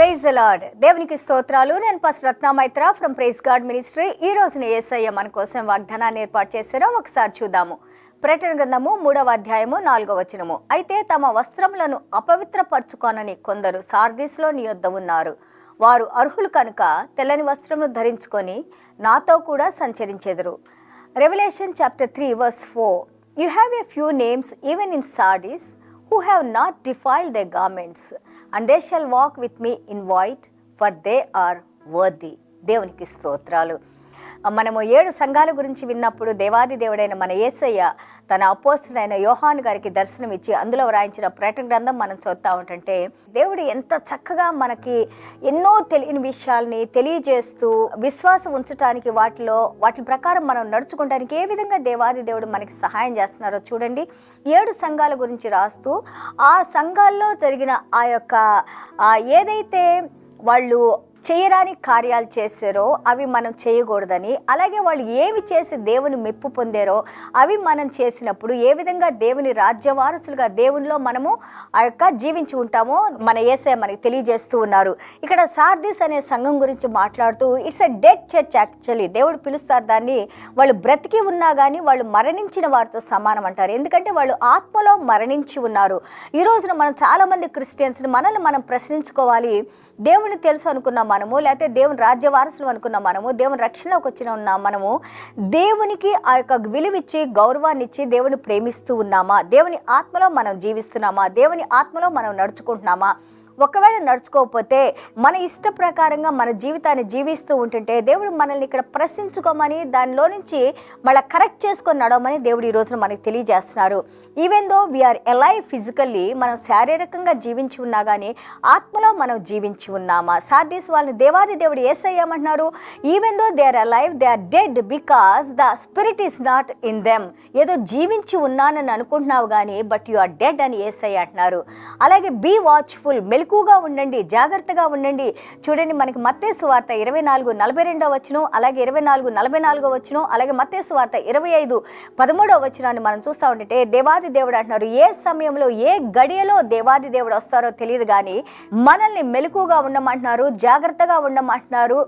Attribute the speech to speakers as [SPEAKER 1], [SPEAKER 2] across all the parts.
[SPEAKER 1] Praise the lord. దేవునికి స్తోత్రాలు. నేను pastor Ratna Maitra from praise God ministry. ఈ రోజున యేసయ్య మన కోసం వాగ్దానాన్ని ఏర్పాటు చేశారో ఒకసారి చూద్దాము. ప్రకటన గ్రంథము 3వ అధ్యాయము 4వ వచనము. అయితే తమ వస్త్రములను అపవిత్రపరచుకొనని కొందరు సార్దీస్లో నీ యొద్ద ఉన్నారు. వారు అర్హులు కనుక తెల్లని వస్త్రమును ధరించుకొని నాతో కూడా సంచరించెదరు. Revelation chapter 3 verse 4. You have a few names even in Sardis who have not defiled their garments, and they shall walk with me in white, for they are worthy. దేవునికి స్తోత్రాలు. మనము 7 సంఘాల గురించి విన్నప్పుడు దేవాది దేవుడైన మన యేసయ్య తన అపోస్తలుడైన యోహాను గారికి దర్శనం ఇచ్చి అందులో వ్రాయించిన ప్రకటన గ్రంథం మనం చదువుతూ ఉంటుంటే దేవుడు ఎంత చక్కగా మనకి ఎన్నో తెలియని విషయాల్ని తెలియజేస్తూ విశ్వాసం ఉంచడానికి వాటి ప్రకారం మనం నడుచుకోవడానికి ఏ విధంగా దేవాది దేవుడు మనకి సహాయం చేస్తున్నారో చూడండి. 7 సంఘాల గురించి రాస్తూ ఆ సంఘాల్లో జరిగిన ఆ యొక్క ఏదైతే వాళ్ళు చేయరాని కార్యాలు చేశారో అవి మనం చేయకూడదని, అలాగే వాళ్ళు ఏమి చేసి దేవుని మెప్పు పొందారో అవి మనం చేసినప్పుడు ఏ విధంగా దేవుని రాజ్యవారసులుగా దేవునిలో మనము ఆ యొక్క జీవించి ఉంటామో మన యేసయ్య మనకి తెలియజేస్తూ ఉన్నారు. ఇక్కడ సార్దీస్ అనే సంఘం గురించి మాట్లాడుతూ it's a dead church. Actually దేవుడు పిలుస్తారు దాన్ని. వాళ్ళు బ్రతికి ఉన్నా కానీ వాళ్ళు మరణించిన వారితో సమానం అంటారు. ఎందుకంటే వాళ్ళు ఆత్మలో మరణించి ఉన్నారు. ఈ రోజున మనం చాలామంది క్రిస్టియన్స్ని మనల్ని మనం ప్రశ్నించుకోవాలి. దేవుని తెలుసు అనుకున్న మనము, లేకపోతే దేవుని రాజ్య వారసులు అనుకున్న మనము, దేవుని రక్షణలోకి వచ్చిన మనము దేవునికి ఆ యొక్క విలువిచ్చి గౌరవాన్ని ఇచ్చి దేవుని ప్రేమిస్తూ ఉన్నామా? దేవుని ఆత్మలో మనం జీవిస్తున్నామా? దేవుని ఆత్మలో మనం నడుచుకుంటున్నామా? ఒకవేళ నడుచుకోకపోతే మన ఇష్ట ప్రకారంగా మన జీవితాన్ని జీవిస్తూ ఉంటుంటే దేవుడు మనల్ని ఇక్కడ ప్రశ్నించుకోమని దానిలో నుంచి మళ్ళీ కరెక్ట్ చేసుకొని నడవమని దేవుడు ఈ రోజున మనకి తెలియజేస్తున్నారు. Even though we are alive physically, మనం శారీరకంగా జీవించి ఉన్నా కానీ ఆత్మలో మనం జీవించి ఉన్నామా? సార్దీస్ వాళ్ళని దేవాది దేవుడు యేసయ్యమంటున్నారు, even though they are alive they are dead because the spirit is not in them. ఏదో జీవించి ఉన్నానని అనుకుంటున్నావు కానీ బట్ యు ఆర్ డెడ్ అని యేసయ్య అంటున్నారు. అలాగే బీ వాచ్ఫుల్, ఎక్కువగా ఉండండి, జాగ్రత్తగా ఉండండి. చూడండి, మనకి మత్తయి సువార్త 24:42 వచనం, అలాగే 24:44 వచనం, అలాగే మత్తయి సువార్త 25:13 వచనాన్ని మనం చూస్తూ ఉంటే దేవాది దేవుడు అంటున్నారు, ఏ సమయంలో ఏ గడియలో దేవాది దేవుడు వస్తారో తెలియదు కానీ మనల్ని మెలకుగా ఉండమంటున్నారు, జాగ్రత్తగా ఉండమంటున్నారు.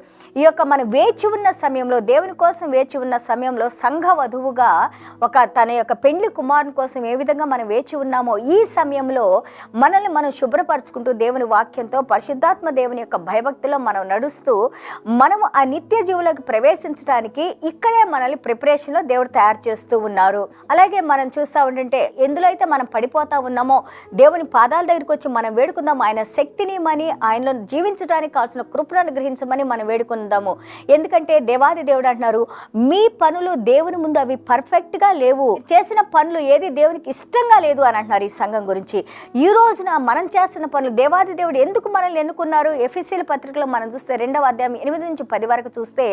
[SPEAKER 1] ఈ యొక్క మనం వేచి ఉన్న సమయంలో, దేవుని కోసం వేచి ఉన్న సమయంలో సంఘ వధువుగా తన యొక్క పెండ్లి కుమారుని కోసం ఏ విధంగా మనం వేచి ఉన్నామో ఈ సమయంలో మనల్ని మనం శుభ్రపరచుకుంటూ దేవుని వాక్యంతో పరిశుద్ధాత్మ దేవుని యొక్క భయభక్తిలో మనం నడుస్తూ మనము ఆ నిత్య జీవులకు ప్రవేశించడానికి ఇక్కడే మనల్ని ప్రిపరేషన్లో దేవుడు తయారు చేస్తూ ఉన్నారు. అలాగే మనం చూస్తూ ఉంటుంటే ఎందులో అయితే మనం పడిపోతా ఉన్నామో దేవుని పాదాల దగ్గరికి వచ్చి మనం వేడుకుందాం. ఆయన శక్తిని మని ఆయనలో జీవించడానికి కావాల్సిన కృపను అనుగ్రహించమని మనం వేడుకుందాము. ఎందుకంటే దేవాది దేవుడు అంటున్నారు, మీ పనులు దేవుని ముందు అవి పర్ఫెక్ట్గా లేవు, చేసిన పనులు ఏది దేవునికి ఇష్టంగా లేదు అని అంటున్నారు ఈ సంఘం గురించి. ఈ రోజున మనం చేస్తున్న పనులు దేవాది దేవుడు ఎందుకు మనల్ని ఎన్నుకున్నారు? ఎఫెసీయుల పత్రికలో మనం చూస్తే 2వ అధ్యాయం 8-10 వరకు చూస్తే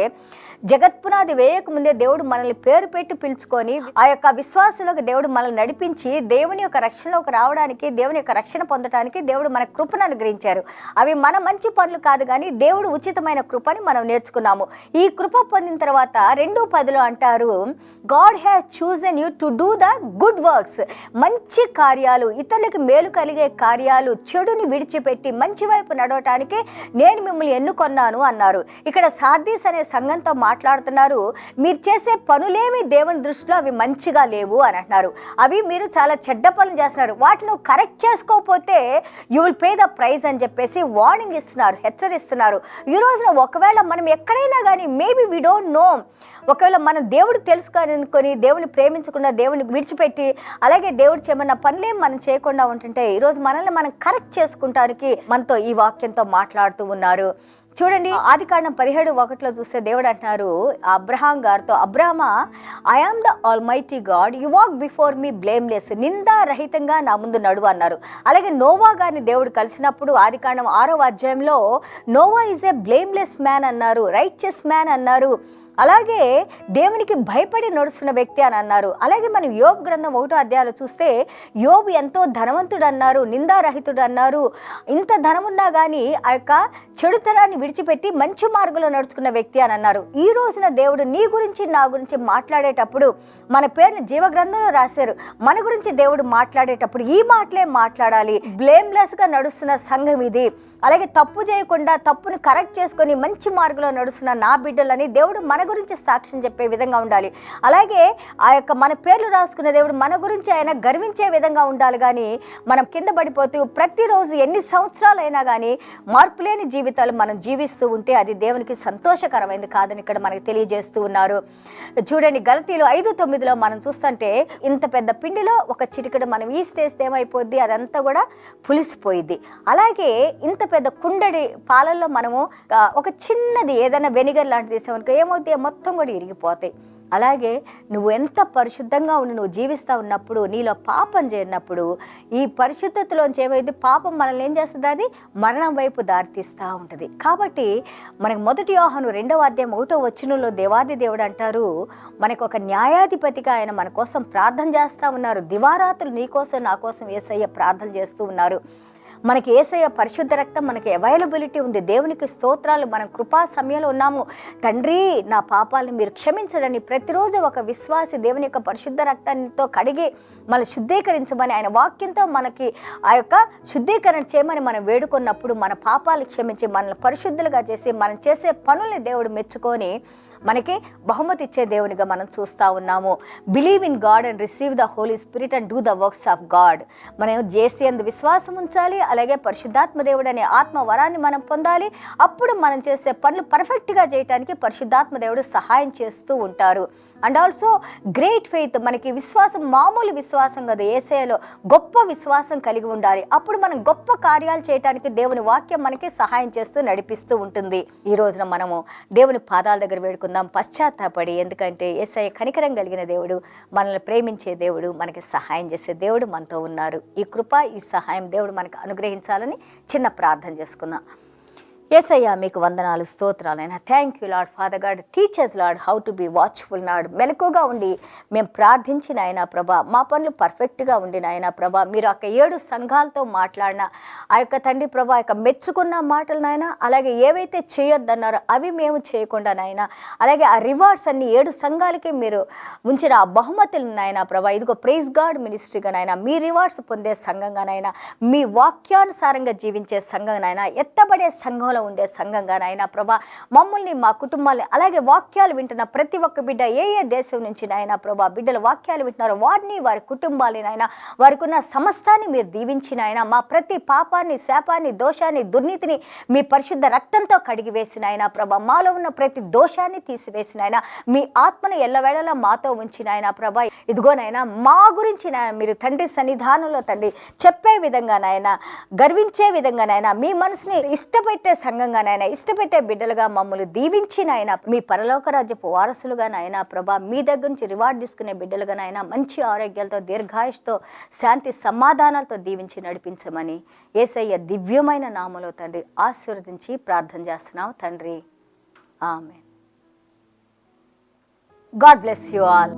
[SPEAKER 1] జగత్పునాది వేయక ముందే దేవుడు మనల్ని పేరు పెట్టి పిలుచుకొని ఆ యొక్క విశ్వాసంలోకి దేవుడు మనల్ని నడిపించి దేవుని యొక్క రక్షణలోకి రావడానికి, దేవుని యొక్క రక్షణ పొందడానికి దేవుడు మన కృపను అనుగ్రహించారు. అవి మన మంచి పనులు కాదు కానీ దేవుడు ఉచితమైన కృపని మనం నేర్చుకున్నాము. ఈ కృప పొందిన తర్వాత 2:10 అంటారు, God has chosen you to do the good works. మంచి కార్యాలు, ఇతరులకు మేలు కలిగే కార్యాలు, చెడుని విడిచిపెట్టి మంచి వైపు నడవటానికి నేను మిమ్మల్ని ఎన్నుకొన్నాను అన్నారు. ఇక్కడ సార్దీస్ అనే సంఘంతో మాట్లాడుతున్నారు, మీరు చేసే పనులేమి దేవుని దృష్టిలో అవి మంచిగా లేవు అని అంటున్నారు. అవి మీరు చాలా చెడ్డ పనులు చేస్తున్నారు, వాటిని కరెక్ట్ చేసుకోకపోతే you will pay the price అని చెప్పేసి వార్నింగ్ ఇస్తున్నారు, హెచ్చరిస్తున్నారు. ఈ రోజున ఒకవేళ మనం ఎక్కడైనా కానీ మేబీ వీ డోంట్ నో, ఒకవేళ మనం దేవుడు తెలుసుకొని దేవుని ప్రేమించకుండా దేవుని విడిచిపెట్టి అలాగే దేవుడు చేయమన్న పనులేం మనం చేయకుండా ఉంటుంటే ఈరోజు మనల్ని మనం కరెక్ట్ చేసుకుంటానికి మనతో ఈ వాక్యంతో మాట్లాడుతూ ఉన్నారు. చూడండి, ఆదికాండం 17:1 చూస్తే దేవుడు అంటున్నారు అబ్రహాం గారితో, అబ్రహమా, I am the almighty God, you walk before me blameless, నిందారహితంగా నా ముందు నడువు అన్నారు. అలాగే నోవా గారిని దేవుడు కలిసినప్పుడు ఆదికాండం 6వ అధ్యాయంలో Noah is a blameless man అన్నారు, రైచియస్ మ్యాన్ అన్నారు. అలాగే దేవునికి భయపడి నడుస్తున్న వ్యక్తి అని అన్నారు. అలాగే మనం యోబు గ్రంథం 1వ అధ్యాయంలో చూస్తే యోబు ఎంతో ధనవంతుడు అన్నారు, నిందారహితుడు అన్నారు. ఇంత ధనమున్నా కానీ ఆ యొక్క చెడుతనాన్ని విడిచిపెట్టి మంచి మార్గంలో నడుచుకున్న వ్యక్తి అని అన్నారు. ఈ రోజున దేవుడు నీ గురించి నా గురించి మాట్లాడేటప్పుడు మన పేర్లు జీవ గ్రంథంలో రాశారు. మన గురించి దేవుడు మాట్లాడేటప్పుడు ఈ మాటలే మాట్లాడాలి. బ్లేమ్లెస్ గా నడుస్తున్న సంఘం ఇది. అలాగే తప్పు చేయకుండా తప్పును కరెక్ట్ చేసుకొని మంచి మార్గంలో నడుస్తున్న నా బిడ్డలని దేవుడు మన గురించి సాక్ష్యం చెప్పే విధంగా ఉండాలి. అలాగే ఆ యొక్క మన పేర్లు రాసుకున్న దేవుడు మన గురించి ఆయన గర్వించే విధంగా ఉండాలి. కానీ మనం కింద పడిపోతూ ప్రతిరోజు ఎన్ని సంవత్సరాలైనా కానీ మార్పు లేని జీవితాలు మనం జీవిస్తూ ఉంటే అది దేవునికి సంతోషకరమైనది కాదని ఇక్కడ మనకు తెలియజేస్తూ ఉన్నారు. చూడండి, గలతీలు 5:9 మనం చూస్తుంటే ఇంత పెద్ద పిండిలో ఒక చిటికెడు మనం ఈస్ట్ వేస్తే ఏమైపోద్ది, అదంతా కూడా పులిసిపోయిద్ది. అలాగే ఇంత పెద్ద కుండడి పాలల్లో మనము ఒక చిన్నది ఏదైనా వెనిగర్ లాంటిది వేసామనుకో ఏమవుతాయి, మొత్తం కూడా ఇరిగిపోతాయి. అలాగే నువ్వు ఎంత పరిశుద్ధంగా ఉండి నువ్వు జీవిస్తూ ఉన్నప్పుడు, నీలో పాపం చేయనప్పుడు ఈ పరిశుద్ధతలోంచి ఏమైంది, పాపం మనల్ని ఏం చేస్తుంది, అది మరణం వైపు దారితీస్తూ ఉంటుంది. కాబట్టి మనకు 1 యోహాను 2వ అధ్యాయం 1వ వచనంలో దేవాది దేవుడు అంటారు, మనకు ఒక న్యాయాధిపతిగా ఆయన మన కోసం ప్రార్థన చేస్తూ ఉన్నారు. దివారాత్రులు నీ కోసం నా కోసం యేసయ్య ప్రార్థన చేస్తూ ఉన్నారు. మనకి యేసయ్య పరిశుద్ధ రక్తం మనకి అవైలబిలిటీ ఉంది. దేవునికి స్తోత్రాలు. మనం కృపా సమయంలో ఉన్నాము. తండ్రి, నా పాపాలను మీరు క్షమించడని ప్రతిరోజు ఒక విశ్వాసి దేవుని యొక్క పరిశుద్ధ రక్తంతో కడిగి మన శుద్ధీకరించమని ఆయన వాక్యంతో మనకి ఆ యొక్క శుద్ధీకరణ చేయమని మనం వేడుకున్నప్పుడు మన పాపాలు క్షమించి మనల్ని పరిశుద్ధులుగా చేసి మనం చేసే పనుల్ని దేవుడు మెచ్చుకొని మనకి బహుమతి ఇచ్చే దేవునిగా మనం చూస్తూ ఉన్నాము. Believe in God and receive the Holy Spirit and do the works of God. మనం జేసీ అందు విశ్వాసం ఉంచాలి. అలాగే పరిశుద్ధాత్మ దేవుడు అనే ఆత్మ వరాన్ని మనం పొందాలి. అప్పుడు మనం చేసే పనులు పర్ఫెక్ట్గా చేయడానికి పరిశుద్ధాత్మ దేవుడు సహాయం చేస్తూ ఉంటారు. అండ్ ఆల్సో గ్రేట్ ఫెయిత్, మనకి విశ్వాసం మామూలు విశ్వాసం కదా, యేసయ్యలో గొప్ప విశ్వాసం కలిగి ఉండాలి. అప్పుడు మనం గొప్ప కార్యాలు చేయడానికి దేవుని వాక్యం మనకి సహాయం చేస్తూ నడిపిస్తూ ఉంటుంది. ఈ రోజున మనము దేవుని పాదాల దగ్గర వేడుకుందాం, పశ్చాత్తాపడి. ఎందుకంటే యేసయ్య కనికరం కలిగిన దేవుడు, మనల్ని ప్రేమించే దేవుడు, మనకి సహాయం చేసే దేవుడు మనతో ఉన్నారు. ఈ కృప, ఈ సహాయం దేవుడు మనకు అనుగ్రహించాలని చిన్న ప్రార్థన చేసుకుందాం. యేసయ్య, మీకు వందనాలు, స్తోత్రాలైనా. Thank you Lord Father God. Teachers Lord how to be watchful నాడ్. మెలకుగా ఉండి మేము ప్రార్థించిన ఆయన ప్రభా, మా పనులు పర్ఫెక్ట్గా ఉండిన ఆయన ప్రభా, మీరు ఆ 7 సంఘాలతో మాట్లాడిన ఆ యొక్క తండ్రి ప్రభా, యొక్క మెచ్చుకున్న మాటలు నాయన, అలాగే ఏవైతే చేయొద్దన్నారో అవి మేము చేయకుండా నాయన, అలాగే ఆ రివార్డ్స్ అన్ని 7 సంఘాలకి మీరు ఉంచిన ఆ బహుమతులు నాయన ప్రభా, ఇదిగో ప్రైజ్ గాడ్ మినిస్ట్రీగా నాయన, మీ రివార్డ్స్ పొందే సంఘంగా నాయన, మీ వాక్యానుసారంగా జీవించే సంఘం నాయన, ఎత్తబడే సంఘంలో ఉండే సంఘంగా నాయన ప్రభా, మమ్మల్ని మా కుటుంబాన్ని, అలాగే వాక్యాలు వింటున్న ప్రతి ఒక్క బిడ్డ ఏ దేశం నుంచి నాయన ప్రభా బిడ్డలు వాక్యాలు వింటున్నారో వారిని, వారి కుటుంబాలని నాయన, వారికి ఉన్న సమస్తాన్ని మీరు దీవించిన ఆయన, మా ప్రతి పాపాన్ని, శాపాన్ని, దోషాన్ని, దుర్నీతిని మీ పరిశుద్ధ రక్తంతో కడిగి వేసిన ఆయన ప్రభా, మాలో ఉన్న ప్రతి దోషాన్ని తీసివేసిన ఆయన, మీ ఆత్మను ఎల్లవేళలా మాతో ఉంచిన ఆయన ప్రభా, ఇదిగోనైనా మా గురించి నాయన మీరు తండ్రి సన్నిధానంలో తండ్రి చెప్పే విధంగా నాయన, గర్వించే విధంగా నాయన, మీ మనసుని ఇష్టపెట్టే సంఘంగా నాయన, ఇష్టపెట్టే బిడ్డలుగా మమ్మల్ని దీవించి నాయన, మీ పరలోక రాజ్యపు వారసులుగా నాయన ప్రభా, మీ దగ్గర నుంచి రివార్డ్ తీసుకునే బిడ్డలుగా నాయన, మంచి ఆరోగ్యాలతో, దీర్ఘాయుష్తో, శాంతి సమాధానాలతో దీవించి నడిపించమని యేసయ్య దివ్యమైన నామములో తండ్రి ఆశీర్వదించి ప్రార్థన చేస్తున్నాం తండ్రి. ఆమేన్. God bless you all.